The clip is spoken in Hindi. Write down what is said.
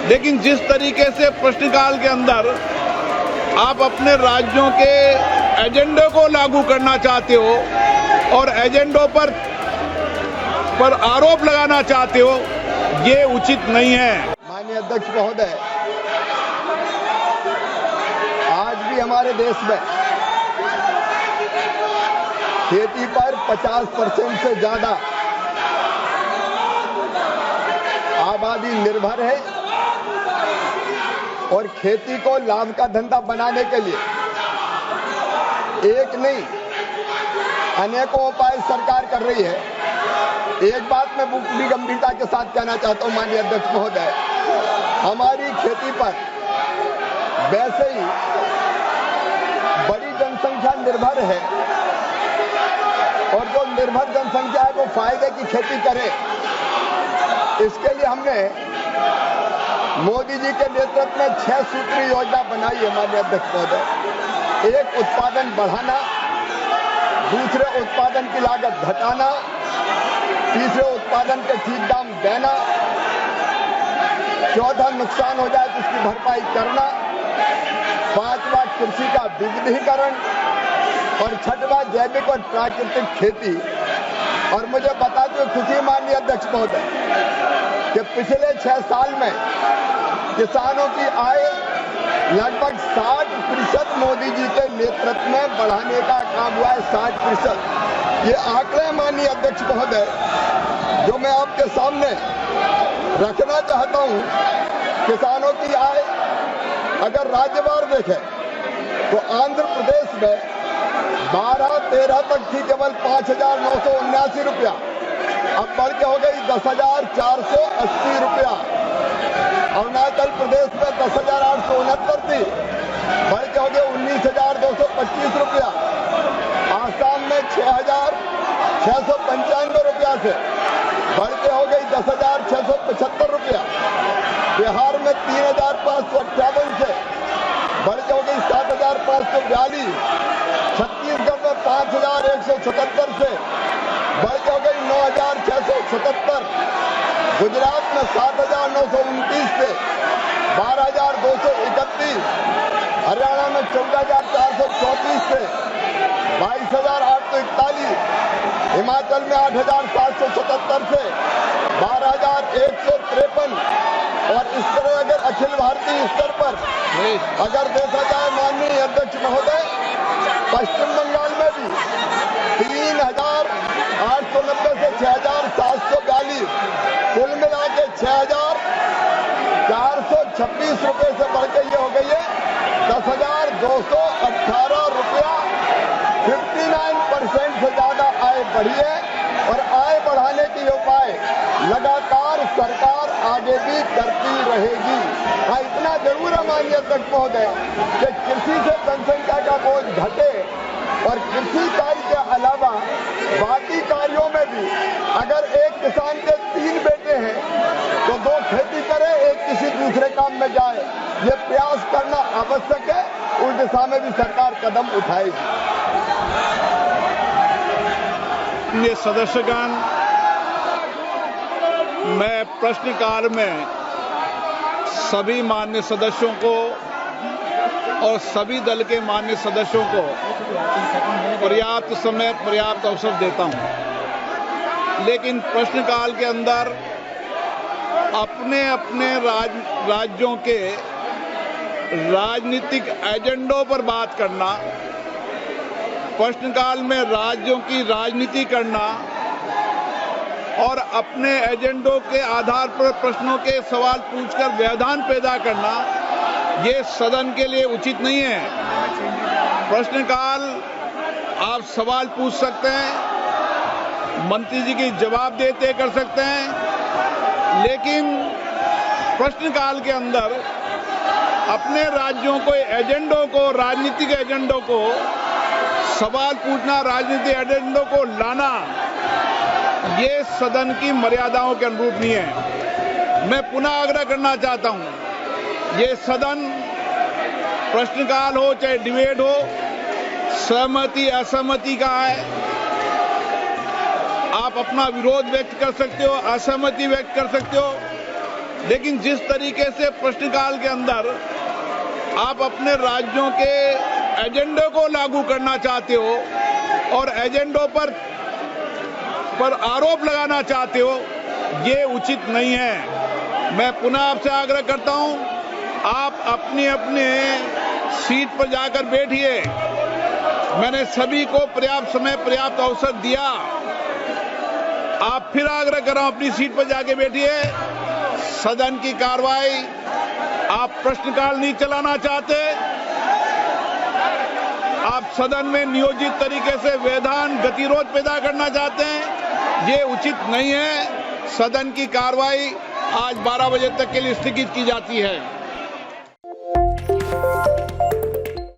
लेकिन जिस तरीके से प्रश्नकाल के अंदर आप अपने राज्यों के एजेंडे को लागू करना चाहते हो और एजेंडों पर आरोप लगाना चाहते हो, ये उचित नहीं है। माननीय अध्यक्ष महोदय, आज भी हमारे देश में खेती पर 50% से ज्यादा आबादी निर्भर है और खेती को लाभ का धंधा बनाने के लिए एक नहीं अनेकों उपाय सरकार कर रही है। एक बात मैं पूरी गंभीरता के साथ कहना चाहता हूं माननीय अध्यक्ष महोदय, हमारी खेती पर वैसे ही बड़ी जनसंख्या निर्भर है और जो निर्भर जनसंख्या है वो फायदे की खेती करे। इसके लिए हमने मोदी जी के नेतृत्व में 6 सूत्री योजना बनाई है माननीय अध्यक्ष महोदय। एक, उत्पादन बढ़ाना, दूसरे, उत्पादन की लागत घटाना, तीसरे, उत्पादन के ठीक दाम देना, चौथा, नुकसान हो जाए तो उसकी भरपाई करना, पांचवा, कृषि का विविधीकरण और छठवां, जैविक और प्राकृतिक खेती। और मुझे बताते हुए खुशी माननीय अध्यक्ष महोदय कि पिछले 6 साल में किसानों की आय लगभग 60% मोदी जी के नेतृत्व में बढ़ाने का काम हुआ है। 60%। ये आंकड़े माननीय अध्यक्ष महोदय जो मैं आपके सामने रखना चाहता हूं, किसानों की आय अगर राज्यवार देखें तो आंध्र प्रदेश में 12-13 तक थी केवल 5,979 रुपया, अब बढ़ के हो गई 10,480 रुपया। अरुणाचल प्रदेश में 10,869 थी, बढ़ के हो गई 19,225 रुपया। आसाम में 6,695 रुपया से बढ़ के हो गई 10,675 रुपया। बिहार में 3,558 से बढ़ के हो गई 7,542। छत्तीसगढ़ में 5,177 से बढ़ के हो गई 9,677। गुजरात में 7,929 से 12,231। हरियाणा में 14,434 से 22,841। हिमाचल में 8,777 से 12,153। और इस तरह अगर अखिल भारतीय स्तर पर अगर देखा जाए माननीय अध्यक्ष महोदय, पश्चिम बंगाल में भी 3,890 से 6,742, कुल मिला के 6,426 रुपये से बढ़ के ये हो गई है 10,218 रुपया। 59% से ज्यादा आय बढ़ी है और आय बढ़ाने के उपाय लगातार सरकार आगे भी करती रहेगी। हाँ, इतना जरूर है माननीय अध्यक्ष महोदय कि कृषि से जनसंख्या का बोझ घटे और कृषि कार्य के अलावा बाकी कार्यों में भी अगर एक किसान के 3 बेटे हैं तो 2 खेती करे, एक किसी दूसरे काम में जाए। ये प्रयास करना आवश्यक है, उस दिशा में भी सरकार कदम उठाएगी। ये सदस्यगण, मैं प्रश्नकाल में सभी मान्य सदस्यों को और सभी दल के मान्य सदस्यों को पर्याप्त समय, पर्याप्त अवसर देता हूं, लेकिन प्रश्नकाल के अंदर अपने अपने राज्यों के राजनीतिक एजेंडों पर बात करना, प्रश्नकाल में राज्यों की राजनीति करना और अपने एजेंडों के आधार पर प्रश्नों के सवाल पूछकर व्यवधान पैदा करना, ये सदन के लिए उचित नहीं है। प्रश्नकाल आप सवाल पूछ सकते हैं, मंत्री जी की जवाब देते कर सकते हैं, लेकिन प्रश्नकाल के अंदर अपने राज्यों को एजेंडों को, राजनीतिक एजेंडों को सवाल पूछना, राजनीतिक एजेंडों को लाना, ये सदन की मर्यादाओं के अनुरूप नहीं है। मैं पुनः आग्रह करना चाहता हूं, ये सदन प्रश्नकाल हो चाहे डिबेट हो, सहमति असहमति का है। आप अपना विरोध व्यक्त कर सकते हो, असहमति व्यक्त कर सकते हो, लेकिन जिस तरीके से प्रश्नकाल के अंदर आप अपने राज्यों के एजेंडे को लागू करना चाहते हो और एजेंडों पर आरोप लगाना चाहते हो, ये उचित नहीं है। मैं पुनः आपसे आग्रह करता हूं, आप अपने अपने सीट पर जाकर बैठिए। मैंने सभी को पर्याप्त समय पर्याप्त अवसर दिया। आप फिर आग्रह कर रहा हूं, अपनी सीट पर जाके बैठिए। सदन की कार्रवाई, आप प्रश्नकाल नहीं चलाना चाहते, आप सदन में नियोजित तरीके से व्यवधान गतिरोध पैदा करना चाहते हैं, ये उचित नहीं है। सदन की कार्रवाई आज 12 बजे तक के लिए स्थगित की जाती है।